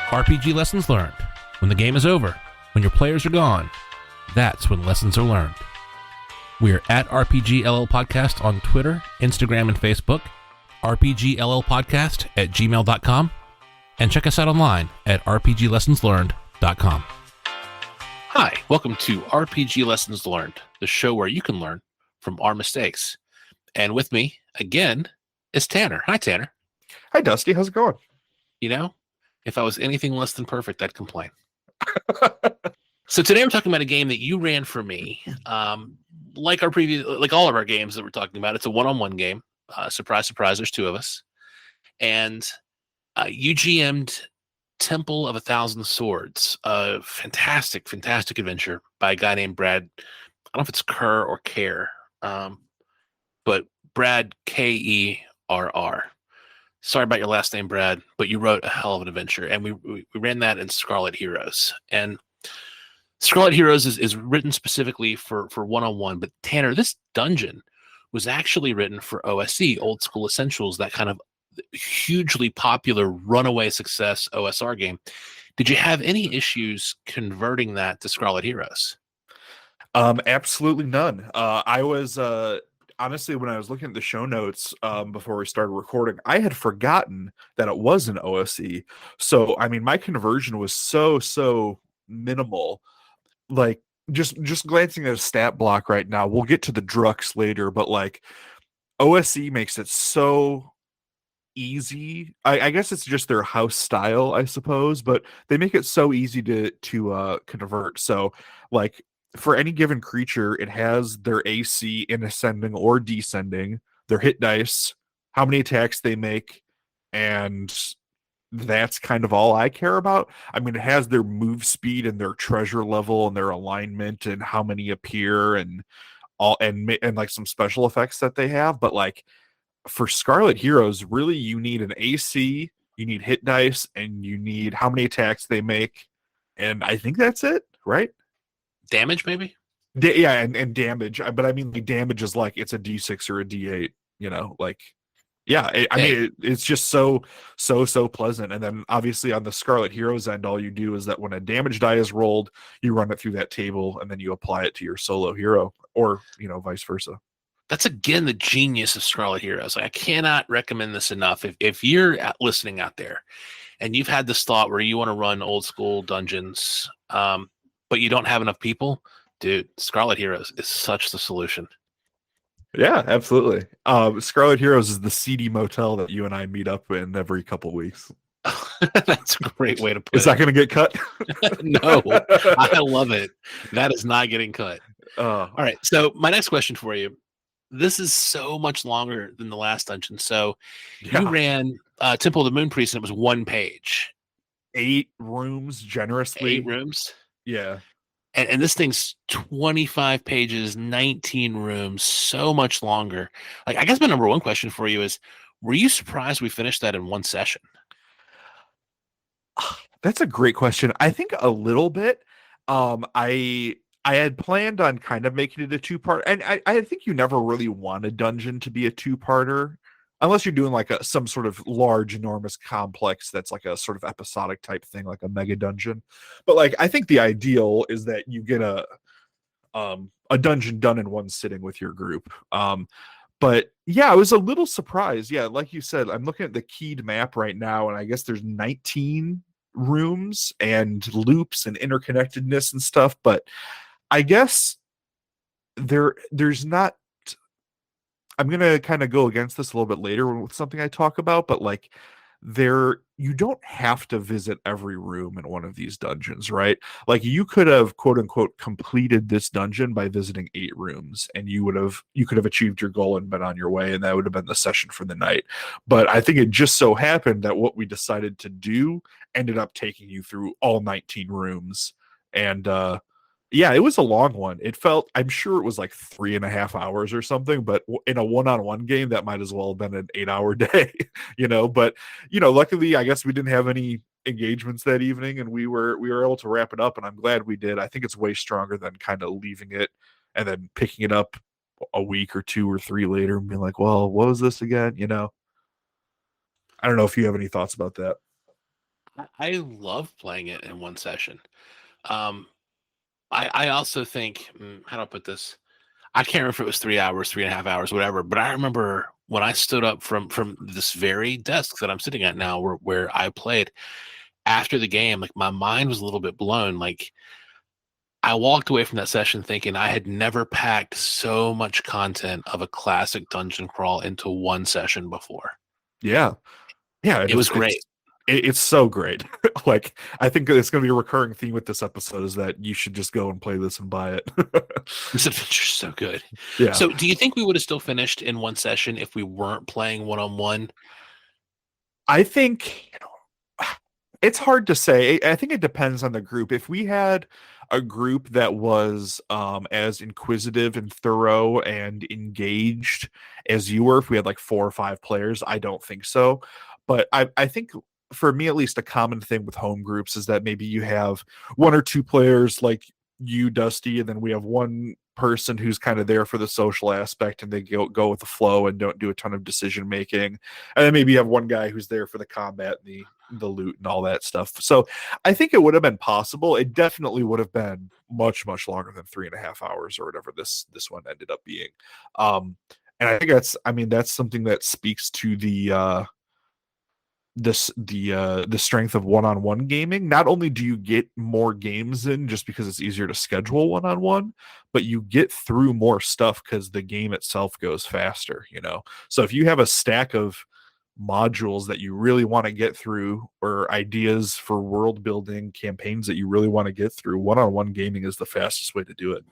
RPG lessons learned. When the game is over, when your players are gone, that's when lessons are learned. We're at RPGLL Podcast on Twitter, Instagram, and Facebook, rpgllpodcast@gmail.com, and check us out online at rpglessonslearned.com. Hi, welcome to RPG Lessons Learned, the show where you can learn from our mistakes. And with me, again, is Tanner. Hi, Tanner. Hi, Dusty. How's it going? You know, if I was anything less than perfect, I'd complain. So today we're talking about a game that you ran for me. Like all of our games that we're talking about, it's a one-on-one game. Surprise, surprise, there's two of us. And you GM'd Temple of a Thousand Swords, a fantastic, fantastic adventure by a guy named Brad. I don't know if it's Kerr or Kerr, but Brad Kerr. Sorry about your last name, Brad, but you wrote a hell of an adventure, and we ran that in Scarlet Heroes. And Scarlet Heroes is written specifically for one-on-one, but Tanner, this dungeon was actually written for OSE, Old School Essentials, that kind of hugely popular runaway success OSR game. Did you have any issues converting that to Scarlet Heroes? Absolutely none. I was honestly, when I was looking at the show notes before we started recording, I had forgotten that it was an OSE. So, I mean, my conversion was so minimal. Like, just glancing at a stat block right now, we'll get to the Drux later, but like OSE makes it so easy. I guess it's just their house style, I suppose, but they make it so easy to convert. So, like, for any given creature, it has their AC in ascending or descending, their hit dice, how many attacks they make, and that's kind of all I care about. I mean, it has their move speed and their treasure level and their alignment and how many appear and all and like some special effects that they have. But like for Scarlet Heroes, really you need an AC, you need hit dice, and you need how many attacks they make. And I think that's it, right? Damage, maybe? Yeah, and damage. But I mean, like, damage is like it's a D6 or a D8, like, yeah, I mean, it's just so pleasant. And then obviously on the Scarlet Heroes end, all you do is that when a damage die is rolled, you run it through that table and then you apply it to your solo hero, or, vice versa. That's, again, the genius of Scarlet Heroes. Like, I cannot recommend this enough. If you're listening out there and you've had this thought where you want to run old school dungeons, but you don't have enough people, dude, Scarlet Heroes is such the solution. Yeah, absolutely. Scarlet Heroes is the seedy motel that you and I meet up in every couple weeks. That's a great way to put it. Is that going to get cut? No, I love it. That is not getting cut. All right. So my next question for you, this is so much longer than the last dungeon. So you ran Temple of the Moon Priest, and it was one page. 8 rooms, generously. 8 rooms? Yeah. And this thing's 25 pages, 19 rooms, so much longer. Like, I guess my number one question for you is, were you surprised we finished that in one session? That's a great question. I think a little bit. I had planned on kind of making it a 2-part, and I think you never really want a dungeon to be a 2-parter. Unless you're doing like some sort of large, enormous complex that's like a sort of episodic type thing, like a mega dungeon. But like, I think the ideal is that you get a dungeon done in one sitting with your group. But yeah, I was a little surprised. Yeah, like you said, I'm looking at the keyed map right now, and I guess there's 19 rooms and loops and interconnectedness and stuff. But I guess there's not. I'm going to kind of go against this a little bit later with something I talk about, but like you don't have to visit every room in one of these dungeons, right? Like you could have quote unquote completed this dungeon by visiting 8 rooms, and you could have achieved your goal and been on your way, and that would have been the session for the night. But I think it just so happened that what we decided to do ended up taking you through all 19 rooms. And yeah, it was a long one. I'm sure it was like 3.5 hours or something, but in a one-on-one game, that might as well have been an 8-hour day, but luckily, I guess we didn't have any engagements that evening, and we were able to wrap it up, and I'm glad we did. I think it's way stronger than kind of leaving it and then picking it up a week or 2 or 3 later and being like, well, what was this again? I don't know if you have any thoughts about that. I love playing it in one session. Um, I also think, how do I put this? I can't remember if it was 3 hours, 3.5 hours, whatever. But I remember when I stood up from this very desk that I'm sitting at now, where I played after the game, like my mind was a little bit blown. Like I walked away from that session thinking I had never packed so much content of a classic dungeon crawl into one session before. Yeah. Yeah, and It was great. it's so great. Like I think it's going to be a recurring theme with this episode is that you should just go and play this and buy it. This adventure's so good. Yeah. So, do you think we would have still finished in one session if we weren't playing one on one? I think it's hard to say. I think it depends on the group. If we had a group that was as inquisitive and thorough and engaged as you were, if we had like 4 or 5 players, I don't think so. But I think for me at least, a common thing with home groups is that maybe you have 1 or 2 players like you, Dusty, and then we have one person who's kind of there for the social aspect and they go with the flow and don't do a ton of decision making, and then maybe you have one guy who's there for the combat and the loot and all that stuff. So I think it would have been possible. It definitely would have been much longer than 3.5 hours or whatever this one ended up being. And I think that's something that speaks to the strength of one-on-one gaming. Not only do you get more games in just because it's easier to schedule one-on-one, but you get through more stuff because the game itself goes faster. So if you have a stack of modules that you really want to get through or ideas for world building campaigns that you really want to get through, one-on-one gaming is the fastest way to do it.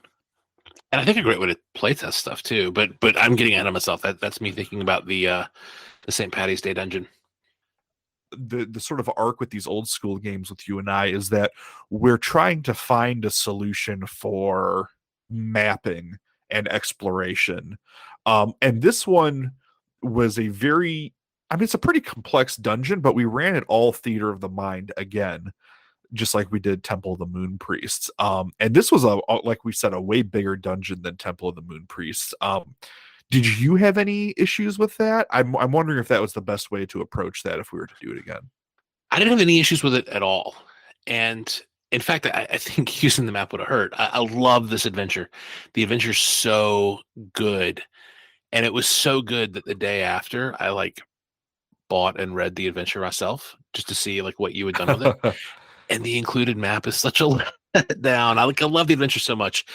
And I think a great way to playtest stuff too. But I'm getting ahead of myself. That's me thinking about the St. Patty's Day dungeon. The sort of arc with these old school games with you and I is that we're trying to find a solution for mapping and exploration. And this one was it's a pretty complex dungeon, but we ran it all theater of the mind again, just like we did Temple of the Moon Priests. And this was like we said, a way bigger dungeon than Temple of the Moon Priests. Did you have any issues with that? I'm wondering if that was the best way to approach that if we were to do it again. I didn't have any issues with it at all. And in fact, I think using the map would have hurt. I love this adventure. The adventure's so good. And it was so good that the day after I like bought and read the adventure myself just to see like what you had done with it. And the included map is such a letdown. I love the adventure so much.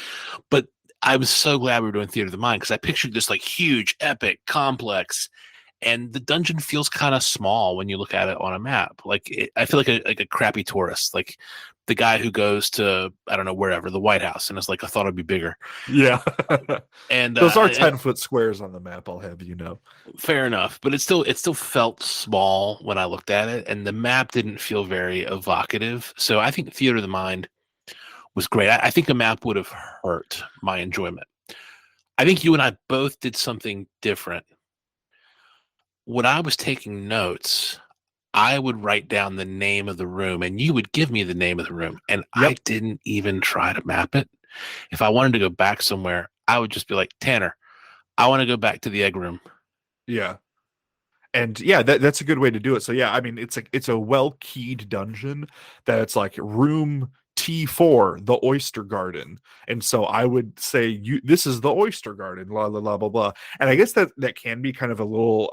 But I was so glad we were doing Theater of the Mind because I pictured this like huge, epic, complex, and the dungeon feels kind of small when you look at it on a map. I feel like a crappy tourist, like the guy who goes to I don't know wherever the White House, and it's like I thought it'd be bigger. Yeah. And those are 10-foot squares on the map, I'll have you know. Fair enough, but it still felt small when I looked at it, and the map didn't feel very evocative. So I think Theater of the Mind was great. I think a map would have hurt my enjoyment. I think you and I both did something different. When I was taking notes, I would write down the name of the room and you would give me the name of the room. And Yep. I didn't even try to map it. If I wanted to go back somewhere, I would just be like, Tanner, I want to go back to the egg room. Yeah. And yeah, that's a good way to do it. So yeah, I mean, it's a well-keyed dungeon that it's like room T4, the Oyster Garden. And so I would say this is the Oyster Garden, blah blah blah blah blah. And I guess that can be kind of a little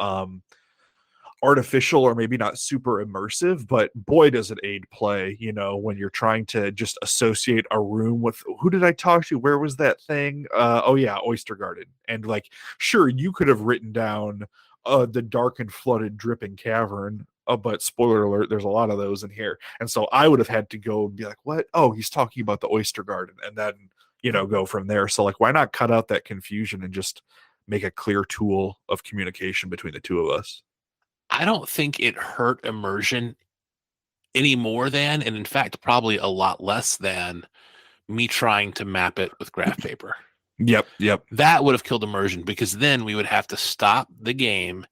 artificial or maybe not super immersive, but boy does it aid play, when you're trying to just associate a room with who did I talk to? Where was that thing? Oh yeah, Oyster Garden. And like, sure, you could have written down the dark and flooded dripping cavern. But spoiler alert, there's a lot of those in here. And so I would have had to go and be like, what? Oh, he's talking about the Oyster Garden. And then, go from there. So like, why not cut out that confusion and just make a clear tool of communication between the two of us? I don't think it hurt immersion any more than, and in fact, probably a lot less than me trying to map it with graph paper. Yep. That would have killed immersion because then we would have to stop the game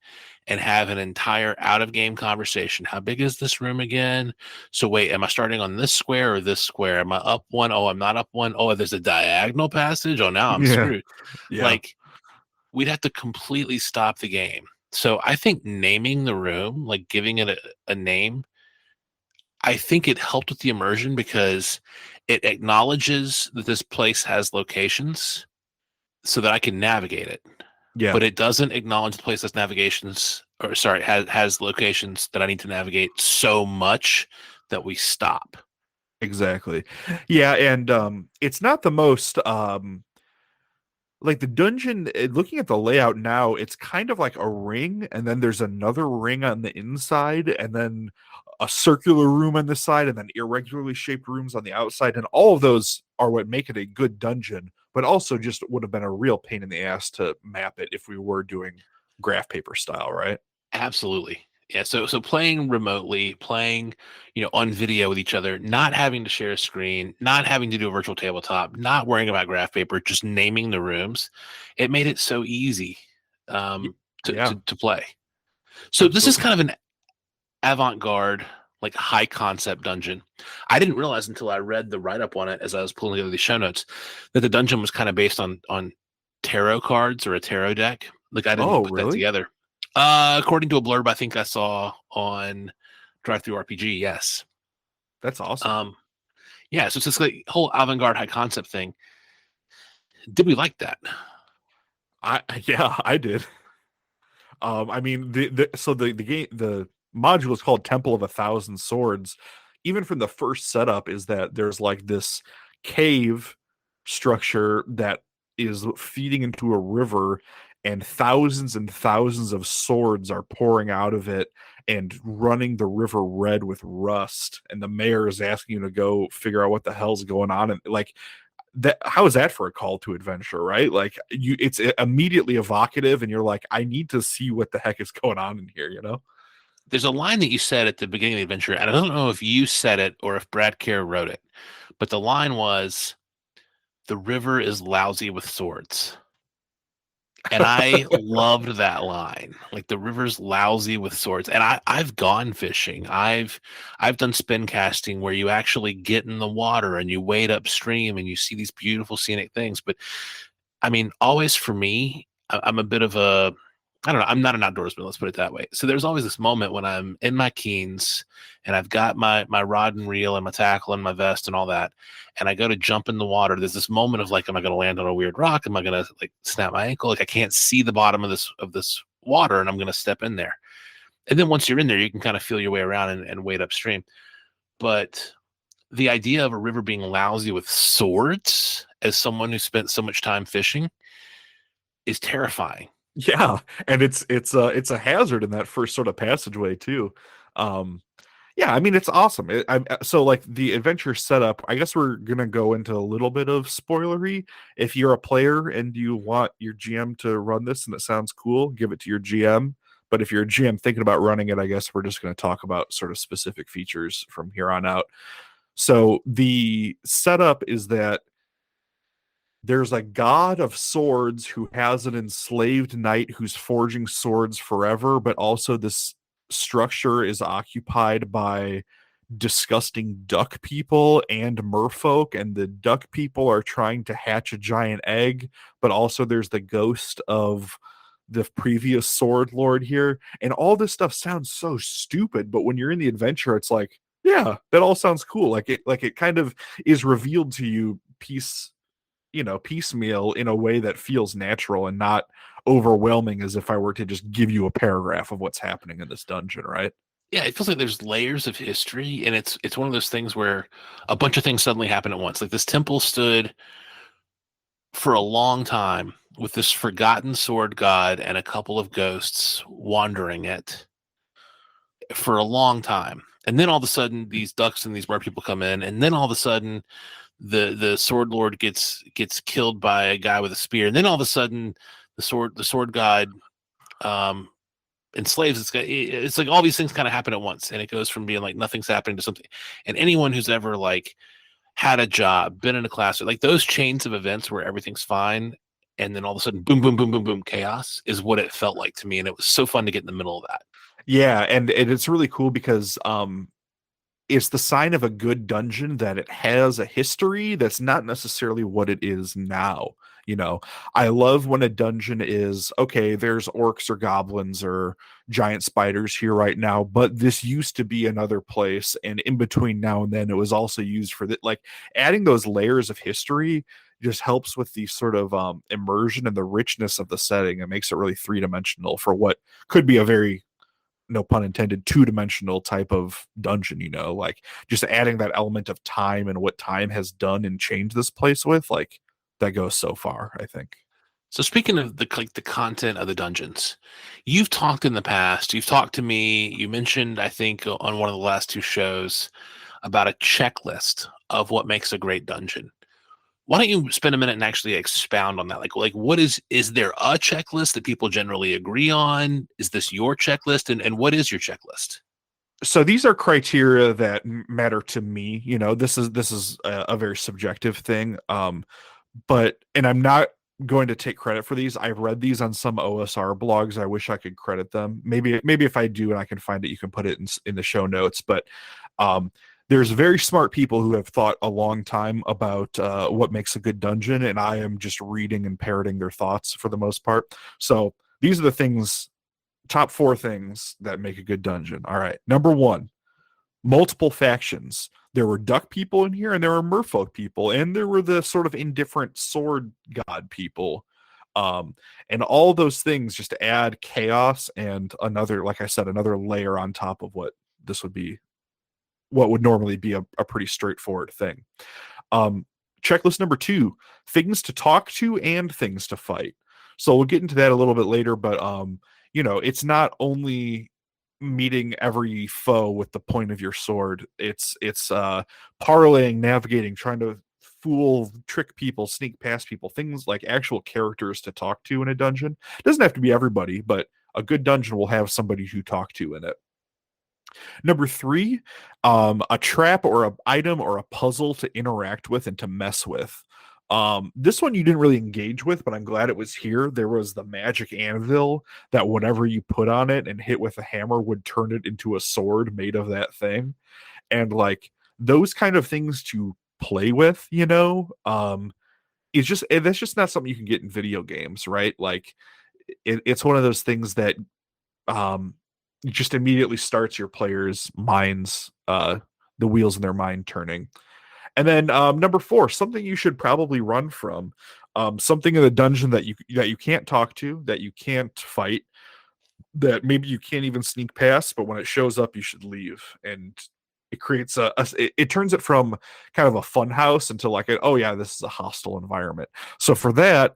and have an entire out of game conversation. How big is this room again? So wait, am I starting on this square or this square? Am I up one? Oh, I'm not up one. Oh, there's a diagonal passage. Oh, now I'm screwed. Yeah. Like we'd have to completely stop the game. So I think naming the room, like giving it a name, I think it helped with the immersion because it acknowledges that this place has locations so that I can navigate it. Yeah, But it doesn't acknowledge the place has navigations, or sorry, has locations that I need to navigate so much that we stop. exactly. Yeah, and it's not the most like the dungeon, looking at the layout now, it's kind of like a ring, and then there's another ring on the inside, and then a circular room on the side, and then irregularly shaped rooms on the outside. And all of those are what make it a good dungeon, but also just would have been a real pain in the ass to map it if we were doing graph paper style, right? Absolutely. Yeah, so playing remotely, playing, on video with each other, not having to share a screen, not having to do a virtual tabletop, not worrying about graph paper, just naming the rooms, it made it so easy Y- to, Yeah, to to play. So this is absolutely. kind of an avant-garde, like high concept dungeon. I didn't realize until I read the write-up on it as I was pulling together the show notes that the dungeon was kind of based on tarot cards or a tarot deck. Like I didn't Oh, put that really? together. According to a blurb I think I saw on Drive Through RPG, yes. That's awesome. Um, yeah, so it's this like whole avant-garde high concept thing. Did we like that? I Yeah, I did. I mean, the game, the module is called Temple of a Thousand Swords. Even from the first setup, is that there's like this cave structure that is feeding into a river, and thousands of swords are pouring out of it and running the river red with rust. And the mayor is asking you to go figure out what the hell's going on. And like, that, how is that for a call to adventure, right? Like, it's immediately evocative, and you're like, I need to see what the heck is going on in here, you know? There's a line that you said at the beginning of the adventure, and I don't know if you said it or if Brad Kerr wrote it, but the line was, "The river is lousy with swords." And I loved that line. Like the river's lousy with swords. And I've gone fishing. I've done spin casting where you actually get in the water and you wade upstream and you see these beautiful scenic things. But I mean, always for me, I'm a bit of a, I don't know, I'm not an outdoorsman, let's put it that way. So there's always this moment when I'm in my Keens and I've got my rod and reel and my tackle and my vest and all that, and I go to jump in the water. There's this moment of like, am I going to land on a weird rock? Am I going to like snap my ankle? Like I can't see the bottom of this water, and I'm going to step in there. And then once you're in there, you can kind of feel your way around and wade upstream. But the idea of a river being lousy with swords, as someone who spent so much time fishing, is terrifying. Yeah, and it's a hazard in that first sort of passageway too. Um, yeah, I mean, it's awesome. So like the adventure setup, I guess we're gonna go into a little bit of spoilery. If you're a player and you want your GM to run this and it sounds cool, give it to your GM. But if you're a GM thinking about running it, I guess we're just going to talk about sort of specific features from here on out. So the setup is that there's a god of swords who has an enslaved knight who's forging swords forever, but also this structure is occupied by disgusting duck people and merfolk, and the duck people are trying to hatch a giant egg, but also there's the ghost of the previous sword lord here. And all this stuff sounds so stupid, but when you're in the adventure, it's like, yeah, that all sounds cool. Like it kind of is revealed to you piecemeal in a way that feels natural and not overwhelming, as if I were to just give you a paragraph of what's happening in this dungeon, right? Yeah, it feels like there's layers of history, and it's one of those things where a bunch of things suddenly happen at once. Like this temple stood for a long time with this forgotten sword god and a couple of ghosts wandering it for a long time. And then all of a sudden these ducks and these mer people come in, and then all of a sudden the sword lord gets killed by a guy with a spear. And then all of a sudden the sword god um enslaves this guy. It's like all these things kind of happen at once, and it goes from being like nothing's happening to something. And anyone who's ever like had a job, been in a class, like those chains of events where everything's fine, and then all of a sudden, boom, boom, boom, boom, boom, chaos is what it felt like to me, and it was so fun to get in the middle of that. Yeah, and it's really cool because it's the sign of a good dungeon that it has a history that's not necessarily what it is now. You know, I love when a dungeon is okay, there's orcs or goblins or giant spiders here right now, but this used to be another place. And in between now and then, it was also used for that. Like adding those layers of history just helps with the sort of immersion and the richness of the setting. It makes it really three-dimensional for what could be a very, no pun intended, two-dimensional type of dungeon, you know, like just adding that element of time and what time has done and changed this place with, like that goes so far, I think. So speaking of the content of the dungeons, you've talked in the past. You've talked to me. You mentioned, I think, on one of the last two shows about a checklist of what makes a great dungeon. Why don't you spend a minute and actually expound on that? Like what is there a checklist that people generally agree on? Is this your checklist? And what is your checklist? So these are criteria that matter to me. You know, this is a very subjective thing. But and I'm not going to take credit for these. I've read these on some OSR blogs. I wish I could credit them. Maybe if I do and I can find it, you can put it in the show notes. But um, there's very smart people who have thought a long time about what makes a good dungeon, and I am just reading and parroting their thoughts for the most part. So these are the things, top four things that make a good dungeon. All right, number one, multiple factions. There were duck people in here, and there were merfolk people, and there were the sort of indifferent sword god people. And all those things just add chaos and another, like I said, another layer on top of what this would be, what would normally be a pretty straightforward thing. Um, Checklist number two, things to talk to and things to fight. So we'll get into that a little bit later, but you know, it's not only meeting every foe with the point of your sword. It's parlaying, navigating, trying to fool, trick people, sneak past people, things like actual characters to talk to in a dungeon. It doesn't have to be everybody, but a good dungeon will have somebody to talk to in it. Number three, a trap or an item or a puzzle to interact with and to mess with. This one you didn't really engage with, but I'm glad it was here. There was the magic anvil that whatever you put on it and hit with a hammer would turn it into a sword made of that thing. And like those kind of things to play with, you know, that's just not something you can get in video games, right? Like it's one of those things that um just immediately starts your players' minds, the wheels in their mind turning. And then number four, something you should probably run from, something in the dungeon that you can't talk to, that you can't fight, that maybe you can't even sneak past, but when it shows up, you should leave. And it creates it turns it from kind of a fun house into like, oh yeah, this is a hostile environment. So for that,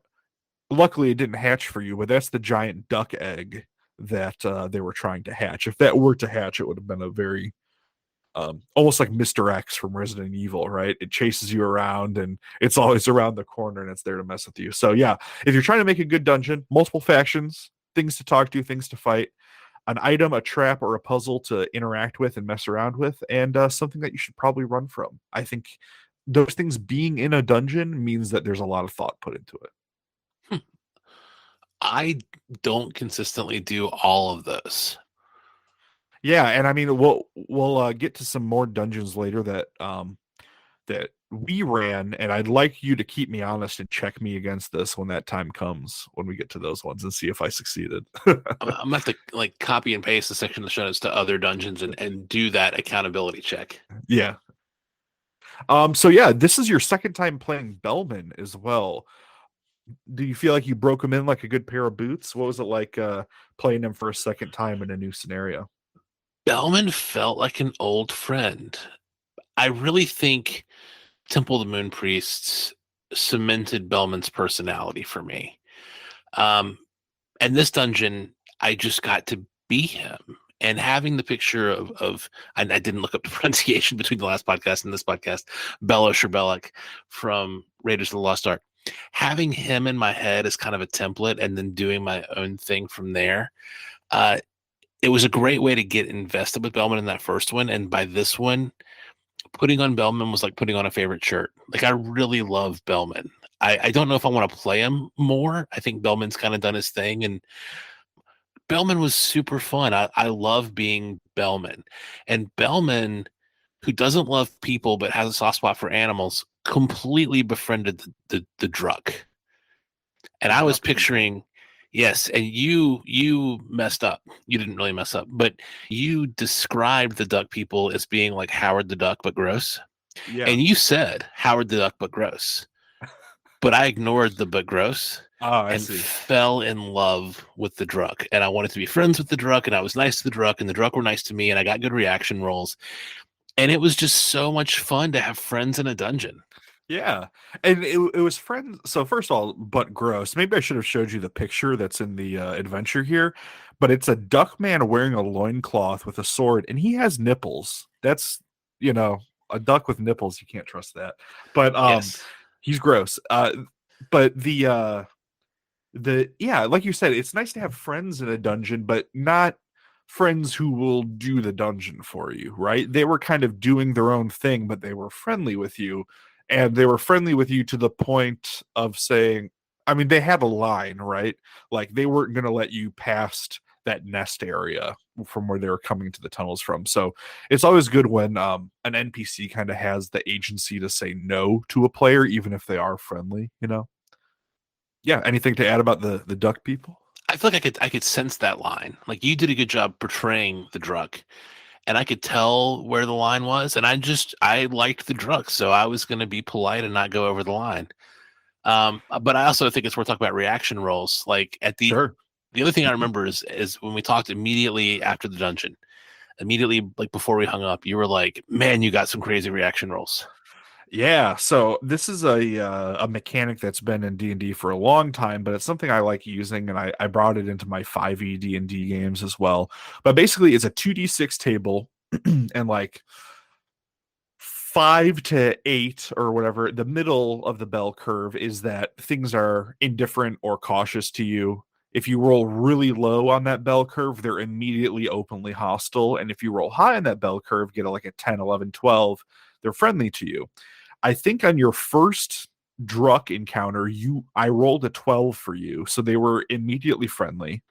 luckily it didn't hatch for you, but that's the giant duck egg that they were trying to hatch. If that were to hatch, it would have been a very almost like Mr. X from Resident Evil, right? It chases you around and it's always around the corner and it's there to mess with you. So yeah, if you're trying to make a good dungeon, multiple factions, things to talk to, things to fight, an item, a trap, or a puzzle to interact with and mess around with, and something that you should probably run from. I think those things being in a dungeon means that there's a lot of thought put into it. I don't consistently do all of those. Yeah, and I mean we'll get to some more dungeons later that we ran, and I'd like you to keep me honest and check me against this when that time comes, when we get to those ones, and see if I succeeded. I'm gonna have to like copy and paste the section of the show notes to other dungeons and do that accountability check. Yeah. So yeah, this is your second time playing Bellman as well. Do you feel like you broke him in like a good pair of boots? What was it like playing him for a second time in a new scenario? Bellman felt like an old friend. I really think Temple of the Moon Priests cemented Bellman's personality for me. And this dungeon, I just got to be him. And having the picture of I didn't look up the pronunciation between the last podcast and this podcast, Belosh or Belloc from Raiders of the Lost Ark. Having him in my head as kind of a template and then doing my own thing from there. It was a great way to get invested with Bellman in that first one. And by this one, putting on Bellman was like putting on a favorite shirt. Like I really love Bellman. I don't know if I want to play him more. I think Bellman's kind of done his thing, and Bellman was super fun. I love being Bellman. And Bellman, who doesn't love people but has a soft spot for animals, completely befriended the Druck. And The I was duck people. picturing, yes, and you messed up. You didn't really mess up, but you described the duck people as being like Howard the Duck but gross. Yeah. And you said Howard the Duck but gross. But I ignored the but gross Oh, I and see. fell in love with the Druck. And I wanted to be friends with the Druck, and I was nice to the Druck, and the Druck were nice to me, and I got good reaction rolls. And it was just so much fun to have friends in a dungeon. Yeah. And it was friends. So first of all, but gross. Maybe I should have showed you the picture that's in the adventure here, but it's a duck man wearing a loincloth with a sword, and he has nipples. That's, you know, a duck with nipples. You can't trust that. But Yes. he's gross. But the yeah, like you said, it's nice to have friends in a dungeon, but not friends who will do the dungeon for you, right? They were kind of doing their own thing, but they were friendly with you, and they were friendly with you to the point of saying, I mean, they had a line, right? Like they weren't going to let you past that nest area from where they were coming to the tunnels from. So it's always good when an NPC kind of has the agency to say no to a player, even if they are friendly, you know? Yeah, anything to add about the duck people? I feel like I could sense that line. Like you did a good job portraying the Druck, and I could tell where the line was. And I liked the Druck, so I was going to be polite and not go over the line. But I also think it's worth talking about reaction rolls. Like at Sure. the other thing I remember is when we talked immediately after the dungeon, immediately like before we hung up, you were like, "Man, you got some crazy reaction rolls." Yeah, so this is a mechanic that's been in D&D for a long time, but it's something I like using, and I brought it into my 5e D&D games as well. But basically, it's a 2d6 table, and like 5 to 8 or whatever, the middle of the bell curve is that things are indifferent or cautious to you. If you roll really low on that bell curve, they're immediately openly hostile. And if you roll high on that bell curve, get a, like a 10, 11, 12, they're friendly to you. I think on your first Druck encounter, I rolled a 12 for you, so they were immediately friendly.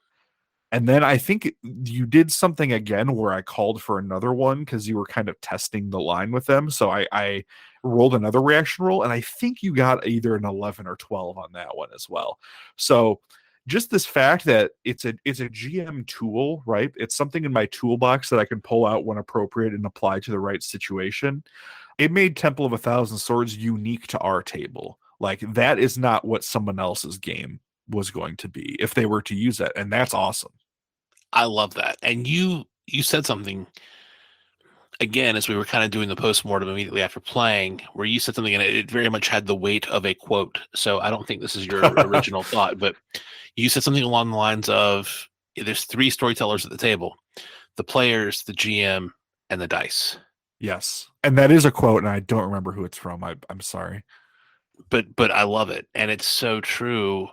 And then I think you did something again where I called for another one because you were kind of testing the line with them. So I rolled another reaction roll, and I think you got either an 11 or 12 on that one as well. So just this fact that it's a GM tool, right? It's something in my toolbox that I can pull out when appropriate and apply to the right situation. It made Temple of a Thousand Swords unique to our table. Like that is not what someone else's game was going to be if they were to use that, and that's awesome. I love that. And you said something again as we were kind of doing the postmortem immediately after playing, where you said something and it very much had the weight of a quote. So I don't think this is your original thought, but you said something along the lines of there's three storytellers at the table: the players, the GM, and the dice. Yes. And that is a quote, and I don't remember who it's from. I'm sorry. But I love it, and it's so true.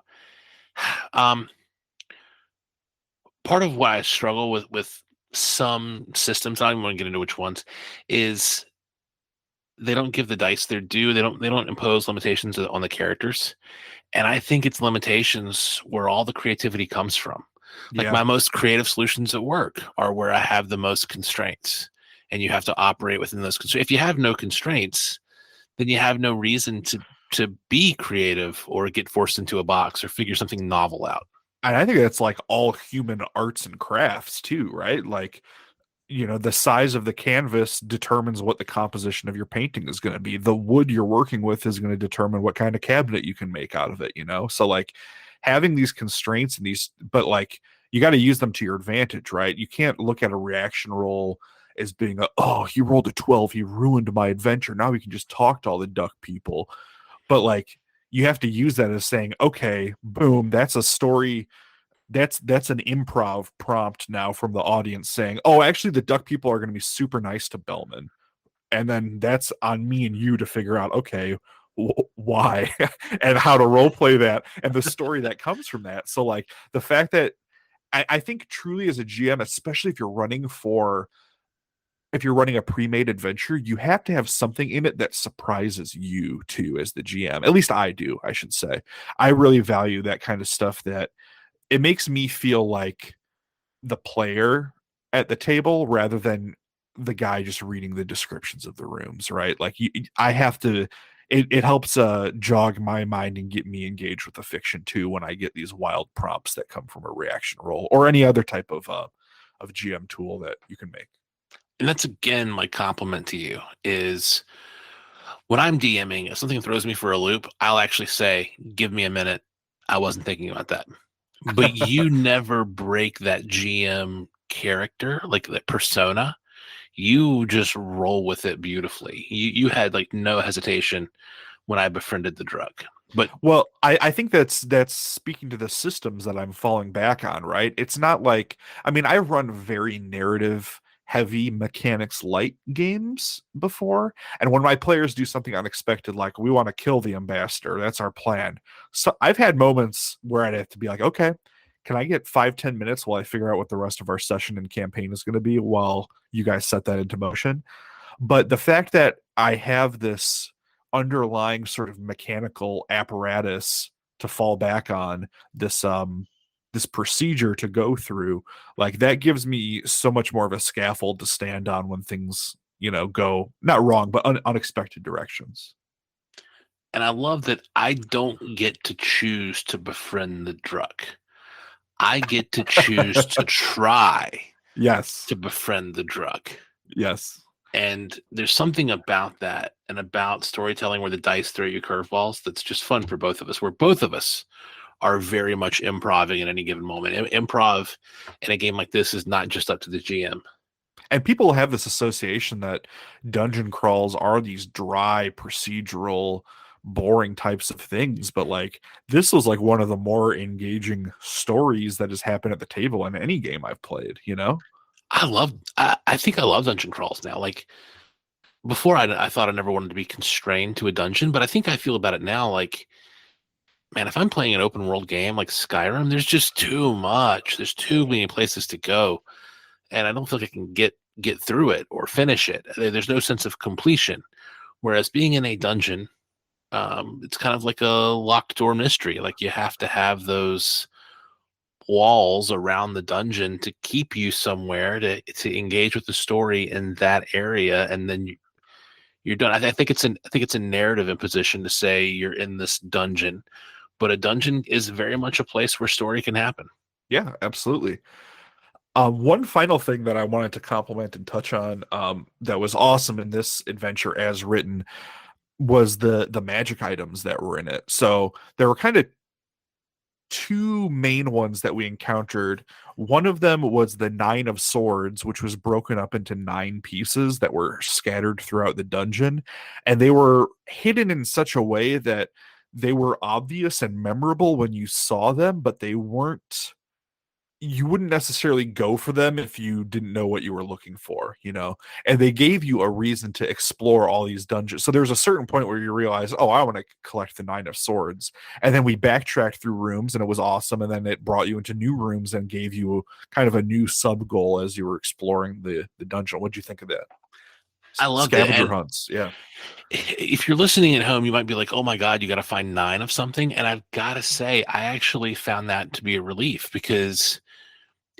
Um, Part of why I struggle with some systems, I don't even want to get into which ones, is they don't give the dice their due. They don't impose limitations on the characters. And I think it's limitations where all the creativity comes from. Like Yeah. my most creative solutions at work are where I have the most constraints. And you have to operate within those constraints. If you have no constraints, then you have no reason to be creative or get forced into a box or figure something novel out. And I think that's like all human arts and crafts too, right? Like, the size of the canvas determines what the composition of your painting is going to be. The wood you're working with is going to determine what kind of cabinet you can make out of it. So like having these constraints and but like you got to use them to your advantage, right? You can't look at a reaction roll as being oh, he rolled a 12, he ruined my adventure. Now we can just talk to all the duck people. But like you have to use that as saying, okay, boom, that's a story, that's an improv prompt now from the audience saying, "Oh, actually, the duck people are going to be super nice to Bellman," and then that's on me and you to figure out, okay, why and how to role play that and the story that comes from that. So, like the fact that I think truly as a GM, especially if you're running a pre-made adventure, you have to have something in it that surprises you too as the GM. At least I do, I should say. I really value that kind of stuff that it makes me feel like the player at the table rather than the guy just reading the descriptions of the rooms, right? Like I have to it helps jog my mind and get me engaged with the fiction too when I get these wild prompts that come from a reaction roll or any other type of GM tool that you can make. And that's again my compliment to you is when I'm DMing, if something throws me for a loop, I'll actually say, "Give me a minute. I wasn't thinking about that." But you never break that GM character, like that persona. You just roll with it beautifully. You had like no hesitation when I befriended the drug. But Well, I think that's speaking to the systems that I'm falling back on, right? It's not like, I mean, I've run very narrative heavy mechanics light games before, and when my players do something unexpected, like we want to kill the ambassador, that's our plan. So I've had moments where I'd have to be like, okay, can I get 5-10 minutes while I figure out what the rest of our session and campaign is going to be while you guys set that into motion? But the fact that I have this underlying sort of mechanical apparatus to fall back on, this procedure to go through, like that gives me so much more of a scaffold to stand on when things, go not wrong but unexpected directions. and I love that I don't get to choose to befriend the drug. I get to choose to try Yes. to befriend the drug. Yes. And there's something about that and about storytelling where the dice throw you curveballs that's just fun for both of us, where both of us are very much improving at any given moment. Improv in a game like this is not just up to the GM. And people have this association that dungeon crawls are these dry, procedural, boring types of things. But like this was like one of the more engaging stories that has happened at the table in any game I've played, I think I love dungeon crawls now. Like before, I thought I never wanted to be constrained to a dungeon, but I think I feel about it now. Like, man, if I'm playing an open world game like Skyrim, there's just too much. There's too many places to go, and I don't feel like I can get through it or finish it. There's no sense of completion. Whereas being in a dungeon, it's kind of like a locked door mystery. Like you have to have those walls around the dungeon to keep you somewhere to engage with the story in that area, and then you're done. I think it's a narrative imposition to say you're in this dungeon, but a dungeon is very much a place where story can happen. Yeah, absolutely. One final thing that I wanted to compliment and touch on, that was awesome in this adventure as written, was the magic items that were in it. So there were kind of two main ones that we encountered. One of them was the Nine of Swords, which was broken up into 9 pieces that were scattered throughout the dungeon, and they were hidden in such a way that they were obvious and memorable when you saw them, but they weren't, you wouldn't necessarily go for them if you didn't know what you were looking for. And they gave you a reason to explore all these dungeons. So there's a certain point where you realize, oh, I want to collect the Nine of Swords. And then we backtracked through rooms and it was awesome. And then it brought you into new rooms and gave you kind of a new sub goal as you were exploring the dungeon. What'd you think of that? I love that. Scavenger And hunts. Yeah. if you're listening at home, you might be like, "Oh my God, you got to find 9 of something." And I've got to say, I actually found that to be a relief because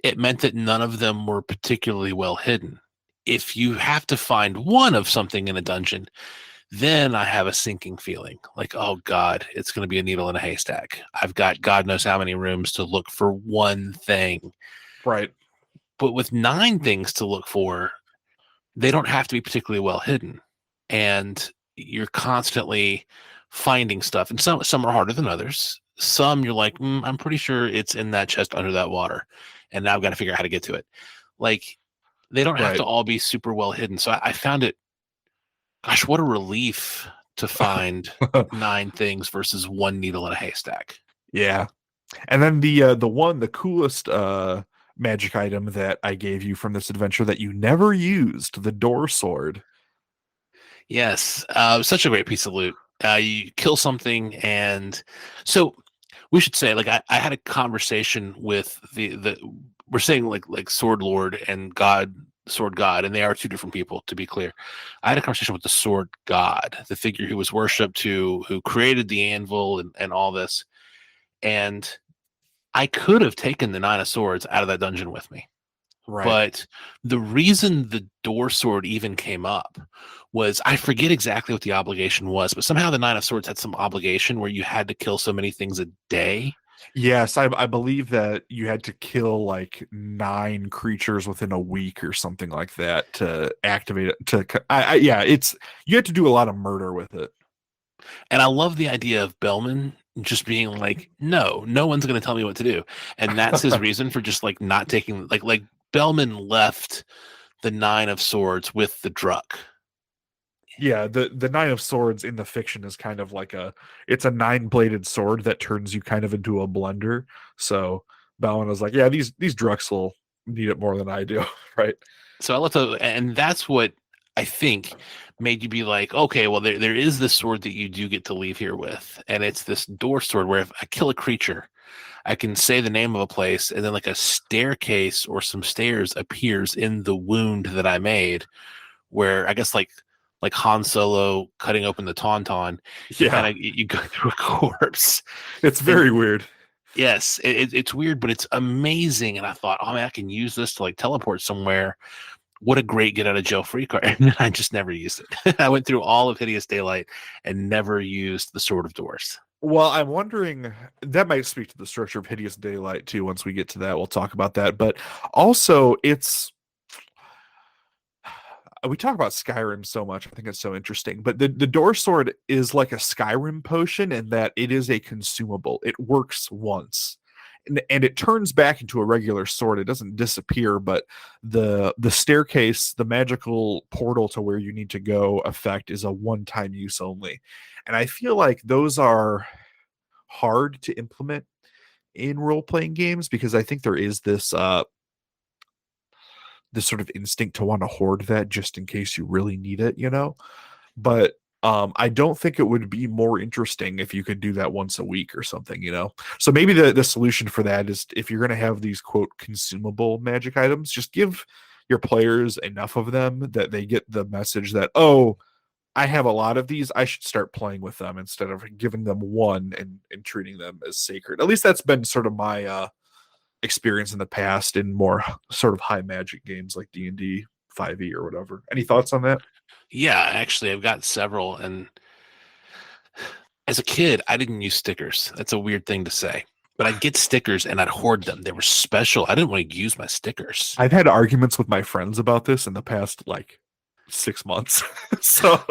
it meant that none of them were particularly well hidden. If you have to find one of something in a dungeon, then I have a sinking feeling like, oh God, it's going to be a needle in a haystack. I've got God knows how many rooms to look for one thing. Right. But with 9 things to look for, they don't have to be particularly well hidden. And you're constantly finding stuff. And some are harder than others. Some you're like, I'm pretty sure it's in that chest under that water. And now I've got to figure out how to get to it. Like they don't have to all be super well hidden. So I found it, gosh, what a relief to find 9 things versus one needle in a haystack. Yeah. And then the coolest magic item that I gave you from this adventure that you never used, the door sword. Yes, such a great piece of loot. You kill something, and so we should say, like, I had a conversation with the we're saying like Sword Lord and God, Sword God, and they are 2 different people, to be clear. I had a conversation with the Sword God, the figure who was worshipped, who created the anvil and all this, and I could have taken the 9 of Swords out of that dungeon with me. Right. But the reason the door sword even came up was I forget exactly what the obligation was, but somehow the Nine of Swords had some obligation where you had to kill so many things a day. Yes, I believe that you had to kill like 9 creatures within a week or something like that to activate it. Yeah, it's you had to do a lot of murder with it. And I love the idea of Bellman just being like, no one's going to tell me what to do. And that's his reason for just like not taking like Bellman left the Nine of Swords with the Druck. Yeah, the Nine of Swords in the fiction is kind of like it's a 9-bladed sword that turns you kind of into a blender. So Balin was like, yeah, these Drucks will need it more than I do, right? So I left and that's what I think made you be like, okay, well, there is this sword that you do get to leave here with. And it's this door sword where if I kill a creature, I can say the name of a place, and then like a staircase or some stairs appears in the wound that I made, where I guess like Han Solo cutting open the tauntaun, you kind Yeah, of you go through a corpse. it's And very weird. yes, it's weird, but it's amazing. And I thought, oh man, I can use this to like teleport somewhere. What a great get out of jail free card. And I just never used it. I went through all of Hideous Daylight and never used the Sword of Doors. Well, I'm wondering that might speak to the structure of Hideous Daylight too. Once we get to that, we'll talk about that. But also, it's we talk about Skyrim so much. I think it's so interesting. But the door sword is like a Skyrim potion in that it is a consumable. It works once. And it turns back into a regular sword. It doesn't disappear, but the staircase, the magical portal to where you need to go effect is a one-time use only. And I feel like those are hard to implement in role-playing games because I think there is this sort of instinct to want to hoard that just in case you really need it, you know? But I don't think it would be more interesting if you could do that once a week or something, you know? So maybe the solution for that is if you're going to have these quote consumable magic items, just give your players enough of them that they get the message that, oh, I have a lot of these. I should start playing with them instead of giving them one and treating them as sacred. At least that's been sort of my experience in the past in more sort of high magic games like D&D 5e or whatever. Any thoughts on that? Yeah, actually, I've got several. And as a kid, I didn't use stickers. That's a weird thing to say. But I'd get stickers and I'd hoard them. They were special. I didn't want to use my stickers. I've had arguments with my friends about this in the past like 6 months. So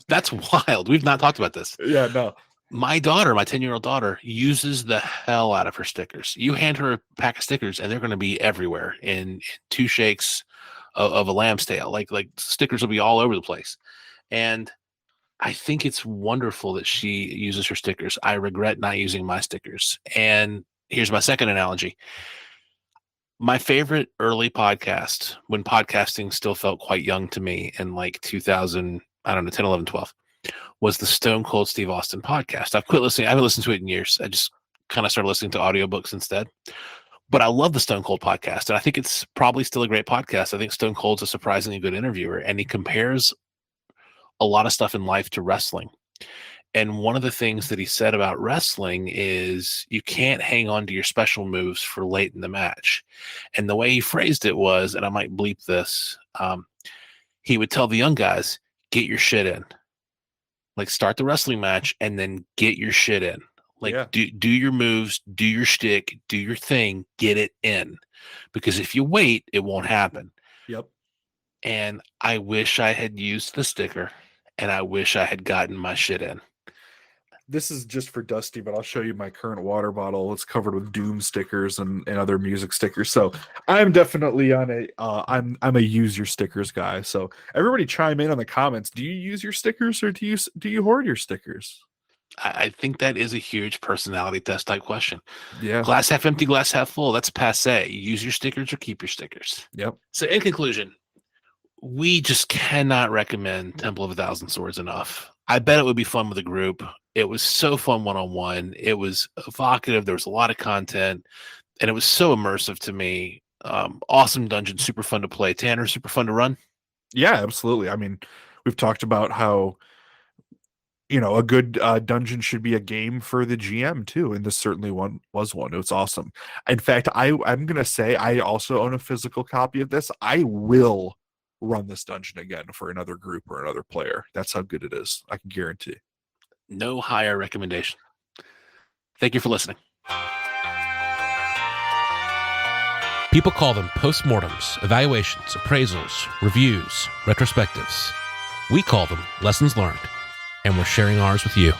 That's wild. We've not talked about this. yeah, no. My daughter, my 10-year-old daughter, uses the hell out of her stickers. You hand her a pack of stickers and they're going to be everywhere in two shakes of a lamb's tail. Like stickers will be all over the place. And I think it's wonderful that she uses her stickers. I regret not using my stickers. And here's my second analogy. My favorite early podcast, when podcasting still felt quite young to me in like 2000, I don't know, 10, 11, 12, was the Stone Cold Steve Austin podcast. I've quit listening. I haven't listened to it in years. I just kind of started listening to audiobooks instead. But I love the Stone Cold podcast. And I think it's probably still a great podcast. I think Stone Cold's a surprisingly good interviewer. And he compares a lot of stuff in life to wrestling. And one of the things that he said about wrestling is you can't hang on to your special moves for late in the match. And the way he phrased it was, and I might bleep this, he would tell the young guys, get your shit in. Like start the wrestling match and then get your shit in. Like Yeah. do your moves, do your shtick, do your thing, get it in. Because if you wait, it won't happen. Yep. And I wish I had used the sticker and I wish I had gotten my shit in. This is just for Dusty, but I'll show you my current water bottle. It's covered with Doom stickers and other music stickers. So I'm definitely on I'm a use your stickers guy. So everybody chime in on the comments. Do you use your stickers or do you hoard your stickers? I think that is a huge personality test type question. Yeah. Glass half empty, glass half full. That's passe. Use your stickers or keep your stickers. Yep. So in conclusion, we just cannot recommend Temple of a Thousand Swords enough. I bet it would be fun with a group. It was so fun one-on-one. It was evocative. There was a lot of content, and it was so immersive to me. Awesome dungeon, super fun to play. Tanner, super fun to run. Yeah, absolutely. I mean, we've talked about how a good dungeon should be a game for the GM too, and this certainly was one. It's awesome. In fact, I'm gonna say I also own a physical copy of this. I will run this dungeon again for another group or another player. That's how good it is. I can guarantee. No higher recommendation. Thank you for listening. People call them postmortems, evaluations, appraisals, reviews, retrospectives. We call them lessons learned, and we're sharing ours with you.